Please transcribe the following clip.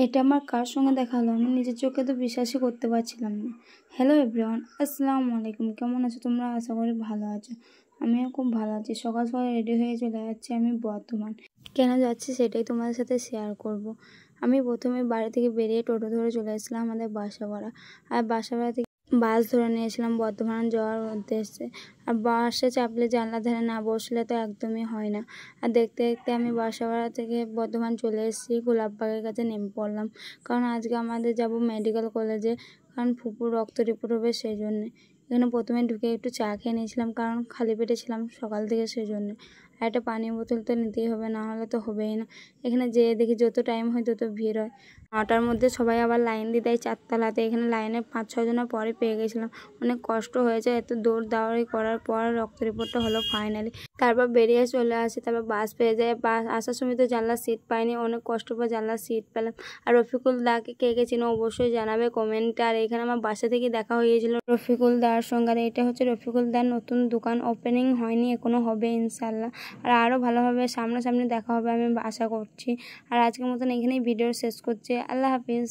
এটা আমার কার সঙ্গে দেখা হলো? আমি নিজের চোখে তো বিশ্বাসই করতে পারছিলাম না। হ্যালো এভরিওয়ান, আসসালামু আলাইকুম। কেমন আছো তোমরা? আশা করি ভালো আছো। আমিও খুব ভালো আছি। সকাল সকাল রেডি হয়ে চলে যাচ্ছি আমি বর্ধমান। কেন যাচ্ছি সেটাই তোমাদের সাথে শেয়ার করব। আমি প্রথমে বাড়ি থেকে বেরিয়ে টোটো ধরে চলে এসেছিলাম আমাদের বাসাপাড়া। আর বাসাপাড়া থেকে বাস ধরে নিয়েছিলাম বর্ধমান যাওয়ার উদ্দেশ্যে। আর বাসে চাপলে জানলার ধারে না বসলে তো একদমই হয় না। আর দেখতে দেখতে আমি বাসাপাড়া থেকে বর্ধমান চলে এসেছি, গোলাপবাগের কাছে নেমে পড়লাম। কারণ আজকে আমাদের যাব মেডিকেল কলেজে, কারণ ফুপুর রক্ত রিপোর্ট হবে সেই জন্যে। এখানে প্রথমে ঢুকে একটু চা খেয়ে নিয়েছিলাম, কারণ খালি পেটে ছিলাম সকাল থেকে সেই জন্যে। আর একটা পানির বোতল তো নিতেই হবে, না হলে তো হবেই না। এখানে যেয়ে দেখি যত টাইম হয় তত ভিড় হয়। 9টার মধ্যে সবাই আবার লাইন দিয়ে দেয় 4তলাতে। এখানে লাইনে 5-6 জনের পরে পেয়ে গেছিলাম। অনেক কষ্ট হয়েছে, এত দৌড়াদৌড়ি করার পর রক্ত রিপোর্টটা হলো ফাইনালি। তারপর বেরিয়ে চলে আসি, তারপর বাস পেয়ে যায়। বাস আসার সময় তো জানলার সিট পাইনি, অনেক কষ্ট করে জানলার সিট পেলাম। আর রফিকুল দাকে কে কে চিনো অবশ্যই জানাবে কমেন্টে। আর এখানে আমার বাসা থেকে দেখা হয়েছিল রফিকুল দার সঙ্গে। আর এটা হচ্ছে রফিকুল দার নতুন দোকান, ওপেনিং হয়নি এখনো, হবে ইনশাল্লাহ। আর আরও ভালোভাবে সামনাসামনি দেখা হবে আমি আশা করছি। আর আজকের মতন এখানেই ভিডিও শেষ করছি। আল্লাহ হাফিজ।